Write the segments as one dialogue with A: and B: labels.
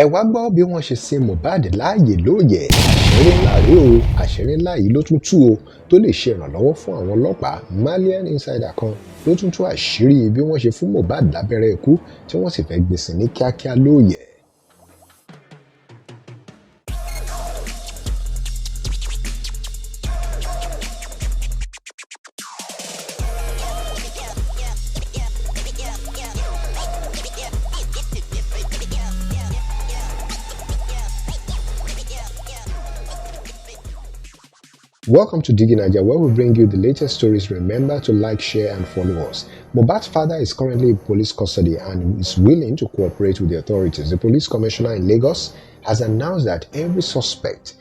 A: ẹ wá gbọ́ bí wọ́n ṣe sin Mohbad láàyè lóòyẹ̀ àṣírí ńlá rèé o àṣírí ńlá yìí ló tún tú o tó lè ṣe ìrànlọ́wọ́ fún àwọn ọlọ́pàá malian insider kan ló tún tú àṣírí bí wọ́n ṣe fún Mohbad lábẹ́rẹ́ ikú tí wọ́n sì fẹ́ gbèsè ní kíákíá lóòyẹ̀. Welcome to Digi Niger, where we bring you the latest stories. Remember to like, share and follow us. Mohbad's father is currently in police custody and is willing to cooperate with the authorities. The police commissioner in Lagos has announced that every suspect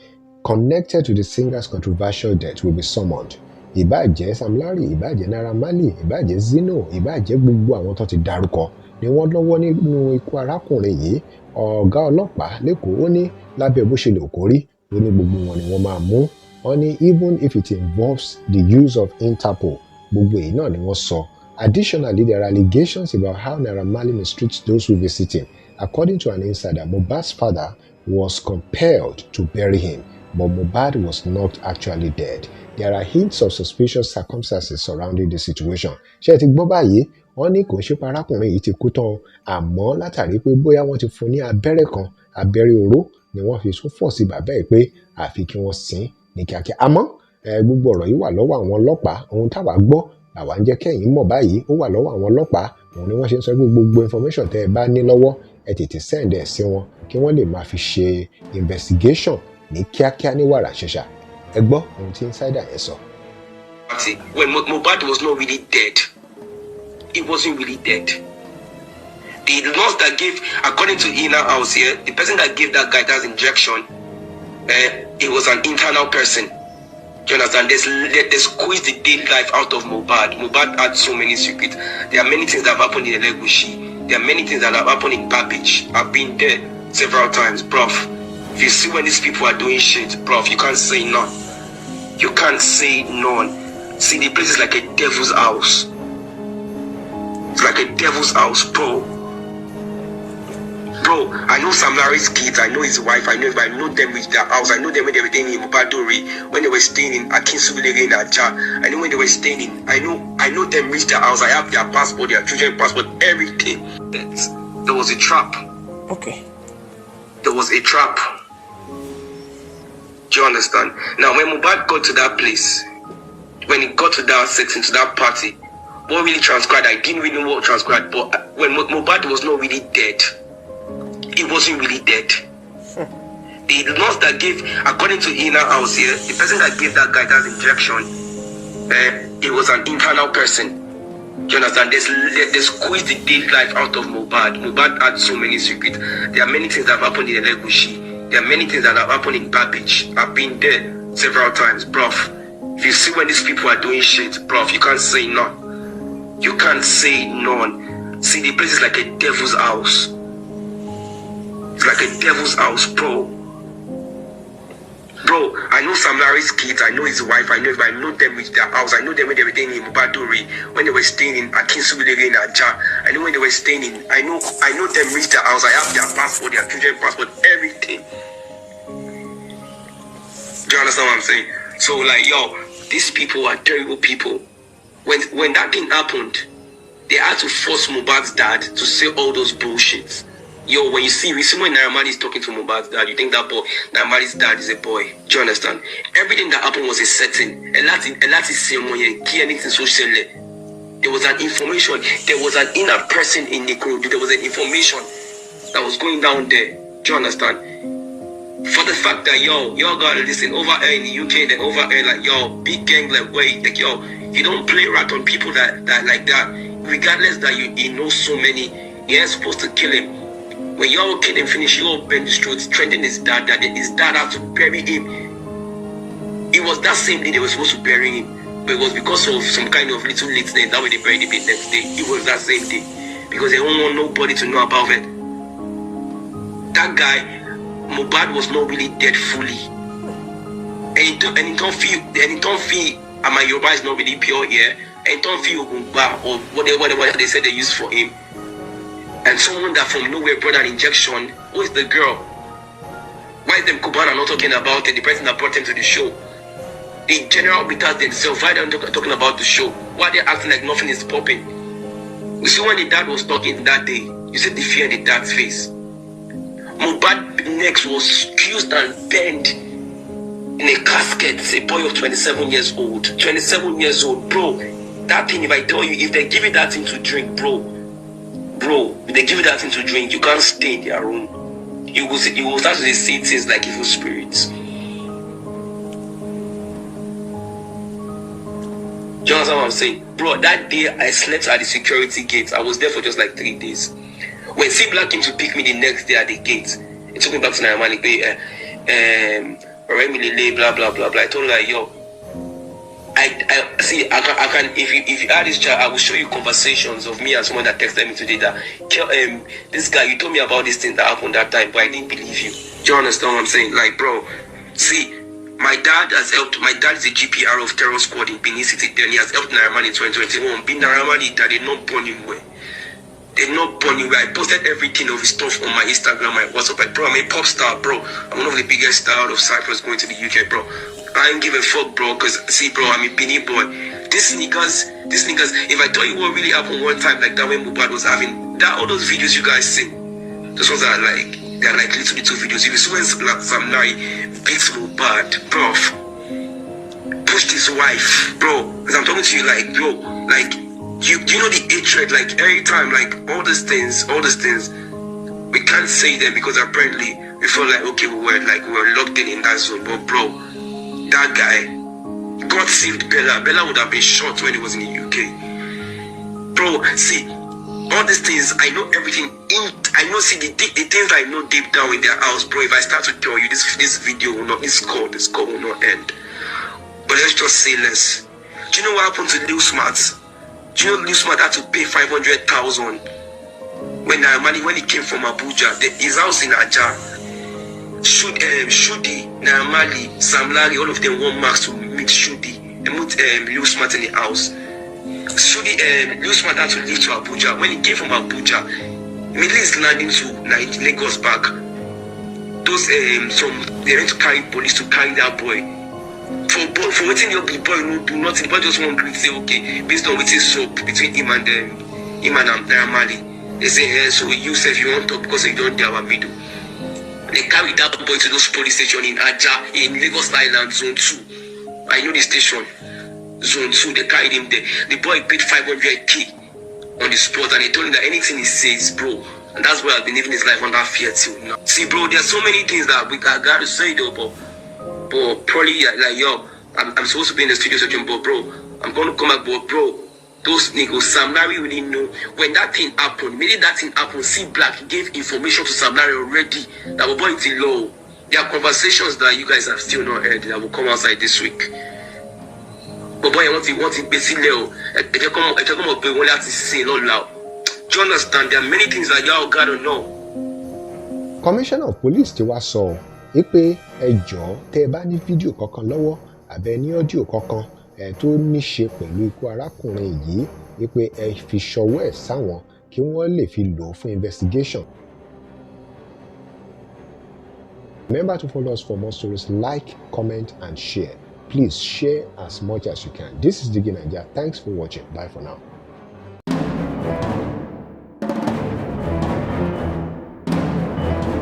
A: connected to the singer's controversial death will be summoned. Ìbàjẹ́ Sam Larry, ìbàjẹ́ Naira Marley, ìbàjẹ́ Zino, ìbàjẹ́ gbogbo àwọn tó ti dárúkọ ni wọ́n lọ́wọ́ nínú ikú arákùnrin yìí. Ọ̀gá ọlọ́pàá lẹ́kọ̀ọ́ ó ní lábẹ́ bó ṣe lè kórí ó ní gbogbo wọn ni wọ́n máa mú. Only even if it involves the use of Interpol, gbogbo èyí náà ni wọ́n sọ. Additionally, there are allegations about how Naira Marley mistreats those who visit him. According to an insider, Mohbad's father was compelled to bury him, but Mohbad was not actually dead. There are hints of suspicious circumstances surrounding the situation. Ṣé ẹ ti gbọ́ báyìí? Wọ́n ní kò ń ṣe parákùnrin yìí ti kú tán, àmọ́ látàrí pé bóyá wọ́n ti fún ní abẹ́rẹ́ kan, abẹ́rẹ́ oró ni wọ́n fi tún fọ̀ sí bàbá ẹ̀ pé àfi kí wọ́n sin ní kíákíá. Àmọ́ gbogbo ọ̀rọ̀ yìí wà lọ́wọ́ àwọn ọlọ́pàá. Ohun táwa gbọ́ làwa ń jẹ́ kẹ́yìn mọ̀ báyìí, ó wà lọ́wọ́ àwọn ọlọ́pàá. Òun ni wọ́n ṣe ń sọ pé gbogbo information tẹ́ ẹ bá ní lọ́wọ́ ẹ tètè send ẹ̀ sí wọn kí wọ́n lè máa fi ṣe investigation ní kíákíá ní wàrà ṣẹṣà. Ẹ gbọ́ ohun tí insider yẹn sọ.
B: When Mohbad was not really dead, he wasn't really dead. The nurse that gave, according to Ina House here, the person that gave that guy that injection, it was an internal person. Do you understand? They squeezed the dead life out of Mohbad. Mohbad had so many secrets. There are many things that have happened in Elegushi. There are many things that have happened in Babbage. I've been there several times, bruv. If you see when these people are doing shit, bruv, you can't say none. You can't say none. See, the place is like a devil's house. It's like a devil's house, bro. Bro, I know Sam Larry's kids, I know his wife, I know them with their house, I know them when they were staying in Mubadori, when they were staying in Akinsubulere in Niger, I know when they were staying in, I know them with their house, I have their passport, their children's passport, everything. There was a trap. Okay. There was a trap. Do you understand? Now, when Mohbad got to that place, when he got to that setting, to that party, what really transpired, I didn't really know what transpired, but when Mohbad was not really dead, he wasn't really dead. The nurse that gave, according to Ina House here, the person that gave that guy that injection, it was an internal person. Do you understand? They squeezed the dead life out of Mohbad. Mohbad had so many secrets. There are many things that have happened in Elegushi. There are many things that have happened in Babbage. I've been there several times, bruv. If you see when these people are doing shit, bruv, you can't say none. You can't say none. See, the place is like a devil's house. It's like a devil's house, bro. Bro, I know Sam Larry's kids, I know his wife, I know them with their house, I know them when they were staying in Mubadori, when they were staying in Akinsubulere in Niger, I know when they were staying in, I know them with their house, I have their passport, their children's passport, everything. Do you understand what I'm saying? So like, yo, these people are terrible people. When that thing happened, they had to force Mohbad's dad to say all those bullshits. Yo, when you see when Naira Marley is talking to Mohbad's dad, you think that boy, Naira Marley's dad is a boy. Do you understand? Everything that happened was a setting. There was an information. There was an inner person in the group. There was an information that was going down there. Do you understand? For the fact that, yo, y'all gotta listen over here in the UK, then over here, like, yo, big gang, like, wait, like, yo, you don't play rat on people that like that. Regardless that you know so many, you ain't supposed to kill him. When y'all kill him, finish, y'all bend the streets, threatening his dad, that his dad had to bury him. It was that same day they were supposed to bury him, but it was because of some kind of little lateness. That way they buried him the next day. It was that same day because they don't want nobody to know about it. That guy, Mohbad, was not really dead fully, and he don't feel. And my Yoruba is not really pure here. And don't feel or whatever they said they used for him. and someone that from nowhere brought an injection. Who is the girl? Why is them Cubana not talking about it? The person that brought him to the show. The general because themselves, why are they talking about the show? Why are they acting like nothing is popping? You see, when the dad was talking that day, you see the fear in the dad's face. Mohbad's neck was fused and bent in a casket. A boy of 27 years old. 27 years old, bro. That thing, if I tell you, if they give you that thing to drink, bro, if they give you that thing to drink, you can't stay in their room. You will start to see things like evil spirits. Do you understand what I'm saying? Bro, that day I slept at the security gate. I was there for just like 3 days. When C Black came to pick me the next day at the gate, he took me back to Naira Marley, blah blah blah blah. I told him like, yo, I see, I can if you add this chat, I will show you conversations of me and someone that texted me today that this guy, you told me about this thing that happened that time, but I didn't believe you. Do you understand what I'm saying? Like, bro, see, my dad has helped. My dad is a GPR of Terror Squad in Benin City. Then he has helped Naira Marley in 2021. Being Naira Marley, that they not born him well. They not born him well. I posted everything of his stuff on my Instagram, my WhatsApp. Like, bro, I'm a pop star, bro. I'm one of the biggest stars out of Cyprus going to the UK, bro. I ain't give a fuck, bro. Cause see, bro, I'm a Benin boy. These niggas. If I tell you what really happened one time, like that when Mohbad was having that, all those videos you guys see, those ones are like. They're like little videos. If you see when Sam Larry beats Mohbad, bro, pushed his wife, bro. Because I'm talking to you like, bro, like, you know the hatred, like, every time, like, all these things, we can't say them because apparently we feel like, okay, we were locked in that zone. But, bro, that guy, God saved Bella. Bella would have been shot when he was in the UK. Bro, see, all these things, I know everything. I know, see, the things I know deep down in their house, bro. If I start to tell you, this video will not, this call will not end. But let's just say less. Do you know what happened to Lil Smart? Do you know Lil Smart had to pay 500,000 when he came from Abuja? His house in Niger. Shudi, Naira Marley, Sam Larry, all of them want Max to meet Shudi and put Lil Smart in the house. Lil Smart had to leave to Abuja. When he came from Abuja, immediately he's landing to Lagos back. Those they went to carry police to carry that boy. For waiting the boy no do nothing. The boy just want to say okay, based on waiting soap between him and Naira Marley. They say so you say if you want to talk because you don't dare our middle. They carry that boy to those police station in Aja in Lagos Island Zone 2. I know the station. Zone 2, they carried him there. The boy paid 500k on the spot and they told him that anything he says, bro. And that's why I've been living his life under fear till now. See, bro, there's so many things that I gotta say though, but probably like yo, I'm supposed to be in the studio searching, but bro, I'm gonna come back, but bro, those niggas, Sam Larry really know when that thing happened. Maybe that thing happened. C Black gave information to Sam Larry already that will boy it's low. There are conversations that you guys have still not heard that will come outside this week. But boy, want to basically if you come up with one that is saying not loud. Do you understand? There are many things that y'all gotta know.
A: Commissioner of Police ti wá sọ pé ẹ jọ̀ọ́ tẹ́ bá ní fídíò kankan lọ́wọ́ àbẹ ní ọ́díò kankan tó ní ṣe pẹ̀lú ikú arákùnrin yìí pé ẹ fi ṣọwọ́ ẹ̀ sáwọn kí wọ́n lè fi lò ó fún investigation. Remember to follow us for more stories. Like, comment and share. Please share as much as you can. This is Digi Naija. Thanks for watching. Bye for now.